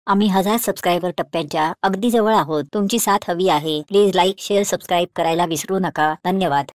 आम्ही 1000 सबस्क्रायबर टप्प्यांच्या अगदी जवळ आहोत. तुमची साथ हवी आहे. प्लीज लाईक, शेअर, सबस्क्राईब करायला विसरू नका. धन्यवाद.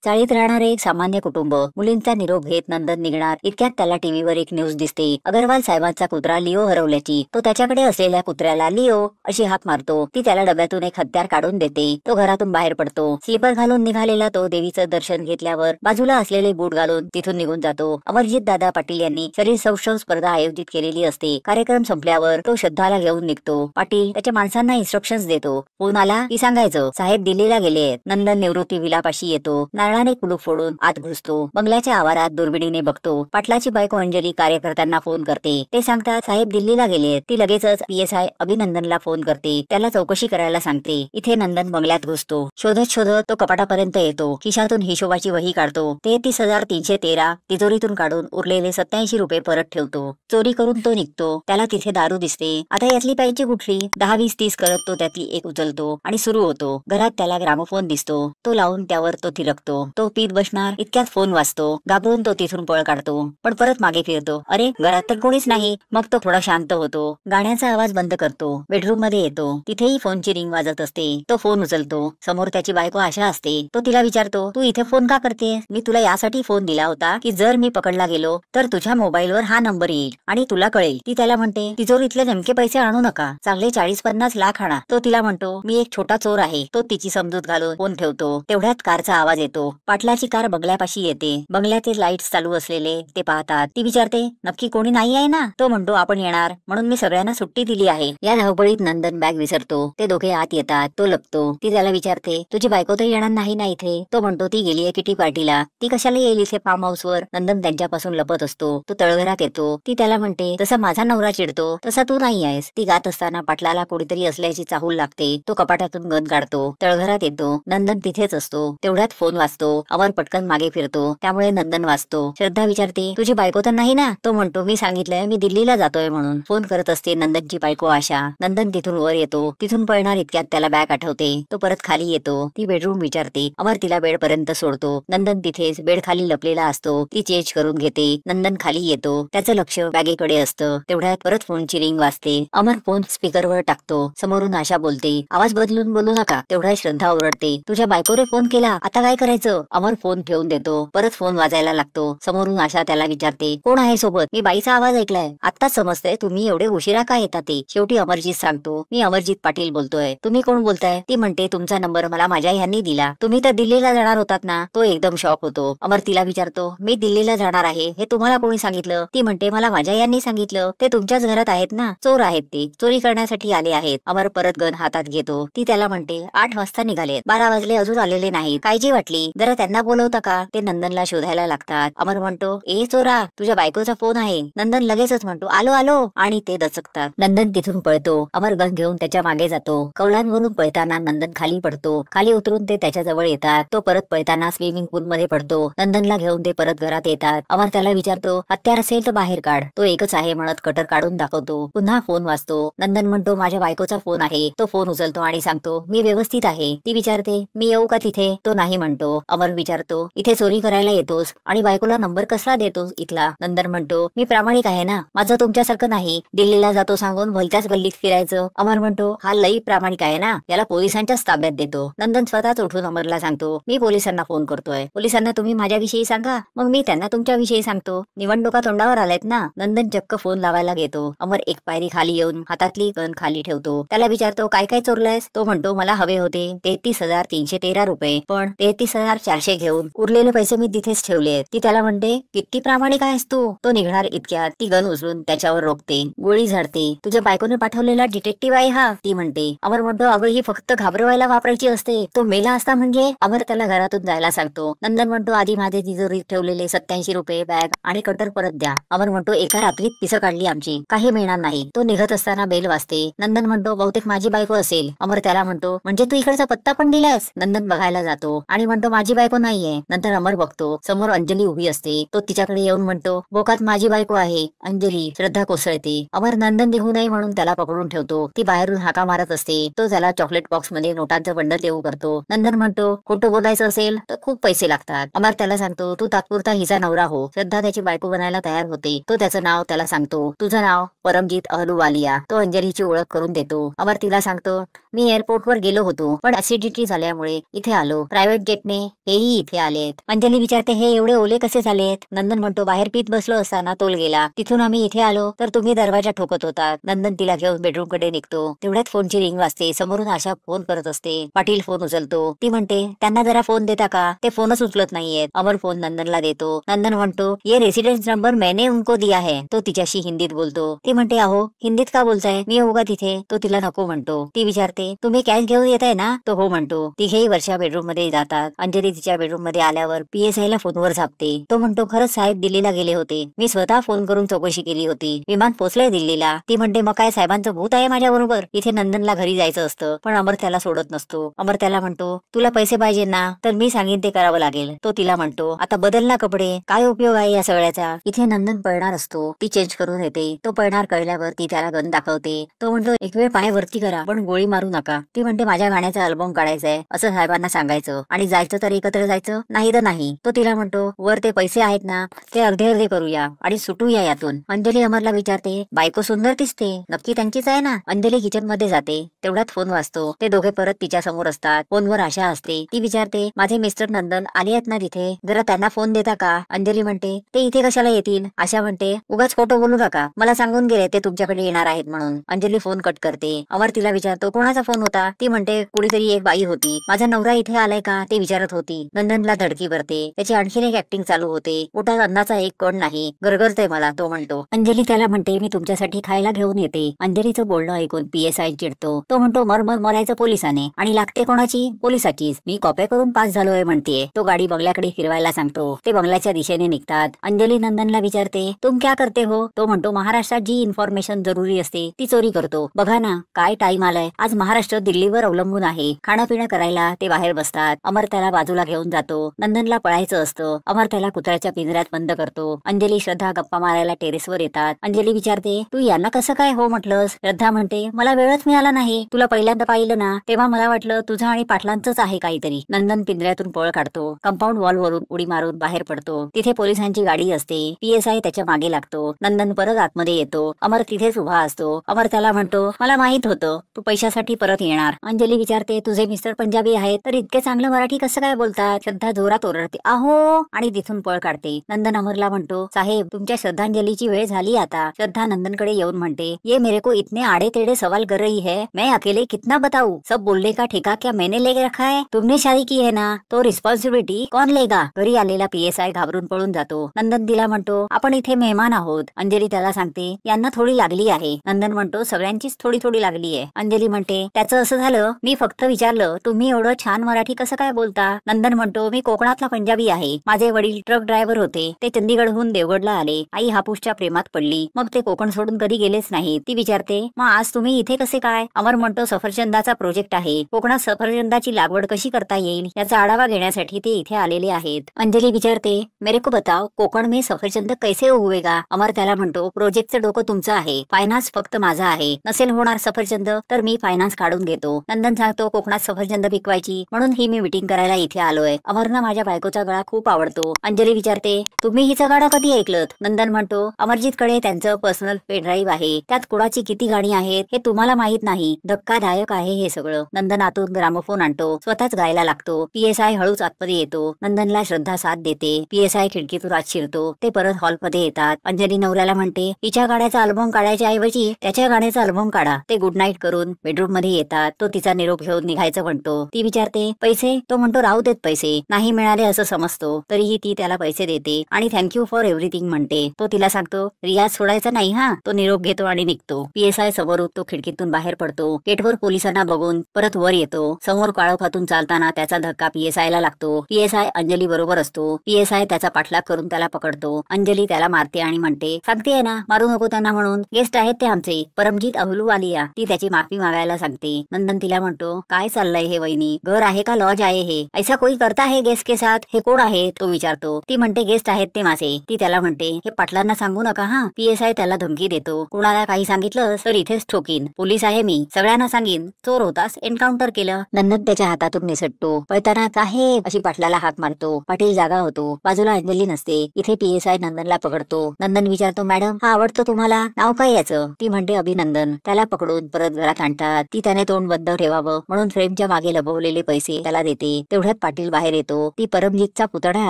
चाळीत राहणारे एक सामान्य कुटुंब. मुलींचा निरोप घेत नंदन निघणार इतक्यात त्याला टीव्हीवर एक न्यूज दिसते. अगरवाल साहेबांचा कुत्रा लिओ हरवल्याची. तो त्याच्याकडे असलेल्या कुत्र्याला लिओ अशी हाक मारतो. ती त्याला डब्यातून एक हत्यार काढून देते. तो घरातून बाहेर पडतो. स्लीपर घालून निघालेला तो देवीचं दर्शन घेतल्यावर बाजूला असलेले बूट घालून तिथून निघून जातो. अमरजित दादा पाटील यांनी शरीर सौष्ठव स्पर्धा आयोजित केलेली असते. कार्यक्रम संपल्यावर तो श्रद्धाला घेऊन निघतो. पाटील त्याच्या माणसांना इन्स्ट्रक्शन्स देतो. फोन आला की सांगायचं साहेब दिल्लीला गेलेत. नंदन निवृत्ती विलापाशी येतो. नारळाने कुलूप फोडून आत घुसतो. बंगल्याच्या आवारात दुर्बिणीने बघतो. पाटलाची बायको अंजली कार्यकर्त्यांना फोन करते. ते सांगतात साहेब दिल्लीला गेलेत. ती लगेचच PSI अभिनंदनला फोन करते. त्याला चौकशी करायला सांगते. इथे नंदन बंगल्यात घुसतो. शोधत शोधत तो कपाटापर्यंत येतो. खिशातून हिशोबाची वही काढतो. 33,313 तिजोरीतून काढून उरलेले 87 रुपये परत ठेवतो. चोरी करून तो निघतो. त्याला तिथे दारू दिसते. आता यातली पाहिजे कुठली? 10, 20, 30 करत तो त्यातली एक उचलतो आणि सुरू होतो. घरात त्याला ग्रामोफोन दिसतो. तो लावून त्यावर तो थिरकतो. तो पीत बसणार इतक्यात फोन वाजतो. घाबरून तो तिथून पळ काढतो. पण परत मागे फिरतो. अरे घरात तर कोणीच नाही. मग तो थोडा शांत होतो. गाण्याचा आवाज बंद करतो. बेडरूम मध्ये येतो. तिथेही फोनची रिंग वाजत असते. तो फोन उचलतो. समोर त्याची बायको आशा असते. तो तिला विचारतो तू इथे फोन का करते? मी तुला यासाठी फोन दिला होता की जर मी पकडला गेलो तर तुझ्या मोबाईलवर हा नंबर येईल आणि तुला कळेल. ती त्याला म्हणते तिजोरीतले नेमके पैसे आणू नका. चांगले 40-50 लाख आणा. तो तिला म्हणतो मी एक छोटा चोर आहे. तो तिची समजूत घालून फोन ठेवतो. तेवढ्यात कारचा आवाज येतो. पाटलाची कार बंगल्यापाशी येते. बंगल्याचे लाईट्स चालू असलेले ते पाहतात. ती विचारते नक्की कोणी नाही आहे ना? तो म्हणतो आपण येणार म्हणून मी सगळ्यांना सुट्टी दिली आहे. या धावपळीत नंदन बॅग विसरतो. ते दोघे आत येतात. तो लपतो. ती त्याला विचारते तुझी बायको तर येणार नाही ना इथे? तो म्हणतो ती गेलीये किटी पार्टीला. ती कशाला येईल इथे फार्म हाऊस वर? नंदन त्यांच्यापासून लपत असतो. तो तळघरात येतो. ती त्याला म्हणते तसा माझा नवरा चिडतो तसा तू नाही आहेस. ती गात असताना पाटलाला कोणीतरी असल्याची चाहूल लागते. तो कपाटातून गन काढतो. तळघरात येतो. नंदन तिथेच असतो. तेवढ्यात फोन वाजतो. अमर पटकन मागे फिरतो. त्यामुळे नंदन वाचतो. श्रद्धा विचारते तुझी बायको तर नाही ना? तो म्हणतो मी सांगितलंय मी दिल्लीला जातोय म्हणून. फोन करत असते नंदनची बायको आशा. नंदन तिथून वर येतो. तिथून पळणार इतक्यात त्याला बॅग आठवते. तो परत खाली येतो. ती बेडरूम विचारते. अमर तिला बेड पर्यंत सोडतो. नंदन तिथेच बेड खाली लपलेला असतो. ती चेंज करून घेते. नंदन खाली येतो. त्याचं लक्ष बॅगेकडे असतं. तेवढ्यात परत फोनची रिंग वाजते. अमर फोन स्पीकरवर टाकतो. समोरून आशा बोलते आवाज बदलून बोलू नका. तेवढ्यात श्रद्धा ओरडते तुझ्या बायकोने फोन केला आता काय करायचं? अमर फोन ठेवून देतो. परत फोन वाजायला लागतो. समोरून आशा त्याला विचारते कोण आहे सोबत? मी बाईचा आवाज ऐकलाय. आत्ताच समजतंय तुम्ही एवढे उशिरा का येतात ते. शेवटी अमरजीत सांगतो मी अमरजीत पाटील बोलतोय. तुम्ही कोण बोलताय? ती म्हणते तुमचा नंबर मला माझ्या ह्यांनी दिला. तुम्ही तर दिल्लीला जाणार होतात ना? तो एकदम शॉक होतो. अमर तिला विचारतो मी दिल्लीला जाणार आहे हे तुम्हाला कोणी सांगितलं? ती म्हणते मला माझ्या यांनी सांगितलं. ते तुमच्याच घरात आहेत ना? चोर आहेत ते. चोरी करण्यासाठी आले आहेत. अमर परत गन हातात घेतो. ती त्याला म्हणते 8 वाजता निघालेत. 12 वाजले अजून आलेले नाहीत. काळजी वाटली जरा त्यांना बोलवता का? ते नंदनला शोधायला लागतात. अमर म्हणतो ए चोरा तुझ्या बायकोचा फोन आहे. नंदन लगेचच म्हणतो आलो आलो आणि ते दचकतात. नंदन तिथून पळतो. अमर गन घेऊन त्याच्या मागे जातो. कौलांवरून पळताना नंदन खाली पडतो. खाली उतरून ते त्याच्या जवळ येतात. तो परत पळताना स्विमिंग पूल मध्ये पडतो. नंदनला घेऊन ते परत घरात येतात. अमर त्याला विचारतो हत्यार असेल तर बाहेर काढ. तो एकच आहे म्हणत कटर काढून दाखवतो. पुन्हा फोन वाजतो. नंदन म्हणतो माझ्या बायकोचा फोन आहे. तो फोन उचलतो आणि सांगतो मी व्यवस्थित आहे. ती विचारते मी येऊ का तिथे? तो नाही म्हणतो. अमर विचारतो इथे चोरी करायला येतोस आणि बायकोला नंबर कसा देतोस इथला? नंदन म्हणतो मी प्रामाणिक आहे ना. माझं तुमच्यासारखं नाही. दिल्लीला जातो सांगून भलत्याच गल्लीत फिरायचं. अमर म्हणतो हा लई प्रामाणिक आहे ना. याला पोलिसांच्याच ताब्यात देतो. नंदन स्वतःच उठून अमरला सांगतो मी पोलिसांना फोन करतोय. पोलिसांना तुम्ही माझ्याविषयी सांगा मग मी त्यांना तुमच्याविषयी सांगतो. निवडणुका तोंडावर आल्यात ना. नंदन चक्क फोन लावायला घेतो. अमर एक पायरी खाली येऊन हातातली गन खाली ठेवतो. त्याला विचारतो काय काय चोरलंयस? तो म्हणतो मला हवे होते 33,313 रुपये पण 33,400 घेऊन उरलेले पैसे मी तिथेच ठेवले. ती त्याला म्हणते किती प्रामाणिक आहेस तू. तो निघणार इतक्यात ती गन उचलून त्याच्यावर रोखते. गोळी झाडते. तुझ्या बायकोने पाठवलेला डिटेक्टिव्ह आहे हा. ती म्हणते. अमर म्हणतो अगं ही फक्त घाबरवायला वापरायची असते. तो मेला असता म्हणजे? अमर त्याला घरातून जायला सांगतो. नंदन म्हणतो आधी माझे तिजोरीत ठेवलेले 87 रुपये बॅग आणि कटर परत द्या. अमर म्हणतो एका रात्रीत पिसं काढली आमची. काही मिळणार नाही. तो निघत असताना बेल वाजते. नंदन म्हणतो बहुतेक माझी बायको असेल. अमर त्याला म्हणतो म्हणजे तू इकडचा पत्ता पण दिलास? नंदन बघायला जातो आणि म्हणतो माझी बायको नाहीये. नंतर अमर बघतो समोर अंजली उभी असते. तो तिच्याकडे येऊन म्हणतो, बोकात माझी बायको आहे. अंजली श्रद्धा कोसळते. अमर नंदन निघू नये म्हणून त्याला पकडून ठेवतो. ती बाहेरून हाका मारत असते. तो त्याला चॉकलेट बॉक्स मध्ये नोटांचं बंडल देऊ करतो. नंदन म्हणतो, खोटं बोलायचं असेल तर खूप पैसे लागतात. अमर त्याला सांगतो, तू तात्पुरता हिचा नवरा हो. श्रद्धा त्याची बायको बनायला तयार होते. तो त्याचं नाव त्याला सांगतो. तुझं नाव परमजीत अहलुवालिया. तो अंजलीची ओळख करून देतो. अमर तिला सांगतो, मी एअरपोर्टवर गेलो होतो पण ऍसिडिटी झाल्यामुळे इथे आलो. प्रायव्हेट जेटने हेही इथे आलेत. अंजली विचारते, हे एवढे ओले कसे झालेत? नंदन म्हणतो, बाहेर पीत बसलो असताना तोल गेला. तिथून आम्ही इथे आलो तर तुम्ही दरवाजा ठोकत होतात. नंदन तिला घेऊन बेडरूम कडे निघतो. तेवढ्यात फोनची रिंग वाजते. समोरून आशा फोन करत असते. पाटील फोन उचलतो. ती म्हणते, त्यांना जरा फोन देता का? ते फोनच उचलत नाहीयेत. अमर फोन नंदनला देतो. नंदन म्हणतो, ये रेसिडेंस नंबर मैंने उनको दिया है. तो तिच्याशी हिंदीत बोलतो. ती म्हणते, अहो हिंदीत का बोलताय? मी येऊ का तिथे? तो तिला नको म्हणतो. ती विचारते, तुम्ही कॅश घेऊन येताय ना? तो हो म्हणतो. तिघेही वर्षा बेडरूम मध्ये जातात. अंजली तिच्या बेडरूम मध्ये आल्यावर PSI ला फोनवर झापते. तो म्हणतो, खरंच साहेब दिल्लीला गेले होते. मी स्वतः फोन करून चौकशी केली होती. विमान पोहोचलंय दिल्लीला. ती म्हणते, मग काय साहेबांचं भूत आहे माझ्या बरोबर? इथे नंदनला घरी जायचं असतं पण अमर त्याला सोडत नसतो. अमर त्याला म्हणतो, तुला पैसे पाहिजे ना तर मी सांगेन ते करावं लागेल. तो तिला म्हणतो, आता बदल ना कपडे. काय उपयोग आहे या सगळ्याचा? इथे नंदन पळणार असतो. ती चेंज करून येते. तो पळणार कळल्यावर ती त्याला गन दाखवते. तो म्हणतो, एक वेळ पाय वरती करा पण गोळी मारू नका. ती म्हणते, माझ्या गाण्याचा अल्बम काढायचाय असं साहेबांना सांगायचं आणि जायचं तर एकत्र जायचं, नाही तर नाही. तो तिला म्हणतो, वर ते पैसे आहेत ना ते अर्धे अर्धे करूया आणि सुटूया यातून. अंजली अमरला विचारते, बायको सुंदर दिसते, नक्की त्यांचीच आहे ना? अंजली किचन मध्ये जाते. तेवढ्यात फोन वाजतो. ते दोघे परत तिच्या समोर असतात. फोनवर आशा असते. ती विचारते, माझे मिस्टर नंदन आले आहेत ना तिथे, जरा त्यांना फोन देता का? अंजली म्हणते, ते इथे कशाला येतील? आशा म्हणते, उगाच खोटं बोलू नका, मला सांगून गेले ते तुमच्याकडे येणार आहेत म्हणून. अंजली फोन कट करते. अमर तिला विचारतो, कोणाचा फोन होता? ती म्हणते, कुणीतरी एक बाई होती. माझा नवरा इथे आलाय का ते विचारत होती. नंदनला धडकी भरते. त्याची आणखीन एक ऍक्टिंग चालू होते. पोटात अन्नाचा एक कण नाही, गरगरतय मला. तो म्हणतो, अंजली त्याला म्हणते, मी तुमच्यासाठी खायला घेऊन येते. अंजलीचं बोलणं ऐकून PSI चिडतो. तो म्हणतो, मर मरायचं पोलिसाने आणि लागते कोणाची? पोलिसाचीच. मी कॉप्या करून पास झालोय म्हणते. तो गाडी बंगल्याकडे फिरवायला सांगतो. ते बंगल्याच्या दिशेने निघतात. अंजली नंदनला विचारते, तुम क्या करते हो? तो म्हणतो, महाराष्ट्रात जी इन्फॉर्मेशन जरुरी असते ती चोरी करतो. बघा ना काय टाइम आलाय. आज महाराष्ट्र दिल्लीवर अवलंबून आहे. खाणं पिणं करायला ते बाहेर बसतात. अमर त्याला बाजूला घेऊन जातो. नंदनला पळायचं असतं. अमर त्याला कुत्र्याच्या पिंजऱ्यात बंद करतो. अंजली श्रद्धा गप्पा मारायला टेरेसवर येतात. अंजली विचारते, तू यांना कसं काय हो म्हटलंस? श्रद्धा म्हणते, मला वेळच मिळाला नाही. तुला पहिल्यांदा पाहिलं ना तेव्हा मला वाटलं तुझं आणि पाटलांचंच आहे काहीतरी. नंदन पिंजऱ्यातून पळ काढतो. कंपाऊंड वॉल वरून उडी मारून बाहेर पडतो. तिथे पोलिसांची गाडी असते. PSI त्याच्या मागे लागतो. नंदन परत आतमध्ये येतो. अमर तिथेच उभा असतो. अमर त्याला म्हणतो, मला माहित होतं तू पैशासाठी परत येणार. अंजली विचारते, तुझे मिस्टर पंजाबी आहेत तर इतके चांगलं मराठी कसं काय बोलतात? श्रद्धा जोरात ओरडते, अहो, आणि तिथून पळ काढते. नंदन अमरला म्हणतो, साहेब तुमच्या श्रद्धांजलीची वेळ झाली आता. श्रद्धा नंदनकडे येऊन म्हणते, ये मेरे को इतने आड़े टेढ़े सवाल कर रही है, मैं अकेले कितना बताऊं? सब बोलने का ठेका क्या मैंने लेके रखा है? तुमने शादी की है ना, तो रिस्पॉन्सिबिलिटी कौन लेगा? घरी आलेला PSI घाबरून पळून जातो. नंदन तिला म्हणतो, आपण इथे मेहमान आहोत. अंजली त्याला सांगते, यांना थोडी लागली आहे. नंदन म्हणतो, सगळ्यांचीच थोडी थोडी लागली आहे. अंजली म्हणते, त्याचं असं झालं, मी फक्त विचारलं तुम्ही एवढं छान मराठी कसं काय बोलता? नंदन म्हणतो, मी कोकणातला पंजाबी आहे. माझे वडील ट्रक ड्रायव्हर होते. ते चंदीगडहून देवगडला आले. आई हापूसच्या प्रेमात पडली. मग ते कोकण सोडून कधी गेलेच नाही. ती विचारते, मग आज तुम्ही इथे कसे काय? अमर म्हणतो, सफरचंदाचा प्रोजेक्ट आहे. कोकणात सफरचंदाची लागवड कशी करता येईल याचा आढावा घेण्यासाठी ते इथे आलेले आहेत. अंजली विचारते, मेरे को बताओ कोकण में सफरचंद कैसे उगवेगा? अमर त्याला म्हणतो, प्रोजेक्टचं डोकं तुमचं आहे, फायनान्स फक्त माझा आहे. नसेल होणार सफरचंद तर मी फायनान्स काढून घेतो. नंदन सांगतो, कोकणात सफरचंद पिकवायची म्हणून ही मी मीटिंग करायला इथे आलोय. अमरना माझ्या बायकोचा गळा खूप आवडतो. अंजली विचारते, तुम्ही हिचा गाणं कधी ऐकलं? नंदन म्हणतो, अमरजीतकडे त्यांचं पर्सनल पेनड्राईव्ह आहे. त्यात कुणाची किती गाणी आहेत हे तुम्हाला माहित नाही. धक्कादायक आहे हे सगळं. नंदन आतून ग्रामोफोन आणतो. स्वतःच गायला लागतो. PSI हळूच आतमध्ये येतो. नंदनला श्रद्धा साथ देते. PSI खिडकीतून आत शिरतो. ते परत हॉलमध्ये येतात. अंजली नवऱ्याला म्हणते, हिच्या गाण्याचा अल्बम काढायच्या ऐवजी त्याच्या गाण्याचा अल्बम काढा. ते गुड नाईट करून बेडरूम मध्ये येतात. तो तिचा निरोप घेऊन निघायचं म्हणतो. ती विचारते, पैसे? तो म्हणतो, राहू देत पैसे, नाही मिळाले असं समजतो. तरीही ती त्याला पैसे देते आणि थँक्यू फॉर एव्हरीथिंग म्हणते. तो तिला सांगतो, रियाज सोडायचा नाही हा. तो निरोप घेतो आणि निघतो. PSI समोर तो खिडकीतून बाहेर पडतो. गेटवर पोलिसांना बघून परत वर येतो. समोर काळोखातून चालताना त्याचा धक्का PSI ला लागतो. PSI अंजली बरोबर असतो. PSI त्याचा पाठलाग करून त्याला पकडतो. अंजली त्याला मारते आणि म्हणते, सांगतेय ना मारू नको त्यांना म्हणून, गेस्ट आहेत ते आमचे, परमजीत अहलुवालिया. ती त्याची माफी मागायला सांगते. नंदन तिला म्हणतो, काय चाललंय हे वहिनी, घर आहे का लॉज आहे हे? ऐसा ऐसा कोई करता है गेस्ट के साथ? हे कोण आहे? तो विचारतो. ती म्हणते गेस्ट आहेत ते माझे. ती त्याला म्हणते हे पाटलांना सांगू नका हा. PSI त्याला धमकी देतो. कुणाला काही सांगितलं तर इथेच ठोकीन. पोलीस आहे मी, सगळ्यांना सांगीन चोर होतास, एन्काउंटर केलं. नंदन त्याच्या हातातून निसटतो. पळताना साहेब अशी पाटलाला हाक मारतो. पाटील जागा होतो. बाजूला अंजली नसते. इथे PSI नंदनला पकडतो. नंदन विचारतो मॅडम हा आवडतो तुम्हाला? नाव काय याचं? ती म्हणते अभिनंदन. त्याला पकडून परत घरात आणतात. ती त्याने तोंड बंद ठेवावं म्हणून फ्रेमच्या मागे लपवलेले पैसे त्याला देते. तेवढ्यात पाटील बाहेर येतो. ती परमजीतचा पुतण्या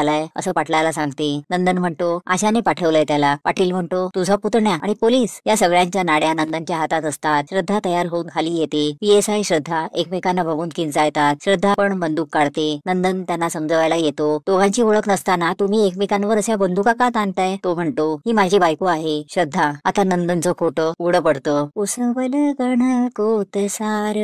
आलाय असं पाटलाला सांगते. नंदन म्हणतो आशाने पाठवलंय त्याला. पाटील म्हणतो तुझा पुतण्या आणि पोलीस या सगळ्यांच्या नाड्या नंदनच्या हातात असतात. श्रद्धा तयार होऊन खाली येते. PSI श्रद्धा एकमेकांना बघून किंचाळतात. श्रद्धा पण बंदूक काढते. नंदन त्यांना समजवायला येतो. दोघांची ओळख नसताना तुम्ही एकमेकांवर अशा बंदुका का ताणताय? तो म्हणतो ही माझी बायको आहे श्रद्धा. आता नंदनचं खोटं उघडं पडतं. उसवल गण कोत सार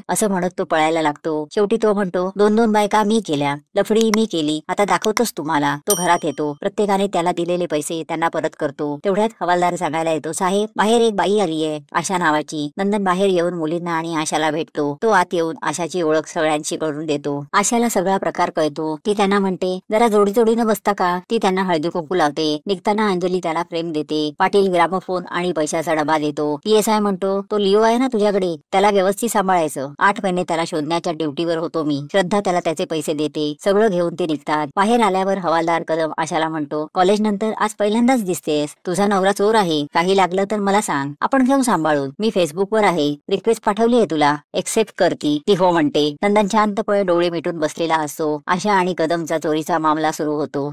असं म्हणत तो पळायला लागतो. शेवटी तो म्हणतो 2-2 बायका मी केल्या, लफडी मी केली, आता दाखवतोच तुम्हाला. तो घरात येतो. प्रत्येकाने त्याला दिलेले पैसे त्यांना परत करतो. तेवढ्यात हवालदार सांगायला येतो साहेब बाहेर एक बाई आलीये आशा नावाची. नंदन बाहेर येऊन मुलींना आणि आशाला भेटतो. तो आत येऊन आशाची ओळख सगळ्यांशी करून देतो. आशाला सगळा प्रकार कळतो. ती त्यांना म्हणते जरा जोडी जोडीनं बसता का? ती त्यांना हळदी कुंकू लावते. निघताना अंजली त्याला फ्रेम देते. पाटील ग्रामोफोन आणि पैशाचा डबा देतो. PSI म्हणतो तो लिओ आहे ना तुझ्याकडे, त्याला व्यवस्थित सांभाळायचं. 8 महिने त्याला शोधण्याच्या ड्युटीवर होतो मी. श्रद्धा त्याला त्याचे पैसे देते. सगळं घेऊन ते निघतात. बाहेर आल्यावर हवालदार कदम आशाला म्हणतो कॉलेज नंतर आज पहिल्यांदाच दिसतेस. तुझा नवरा चोर आहे, काही लागलं तर मला सांग, आपण घेऊन सांभाळून. मी फेसबुकवर आहे, रिक्वेस्ट पाठवली आहे तुला, एक्सेप्ट करती. ती हो म्हणते. नंदन शांतपणे डोळे मिटून बसलेला असतो. आशा आणि कदमचा चोरीचा मामला सुरू होतो.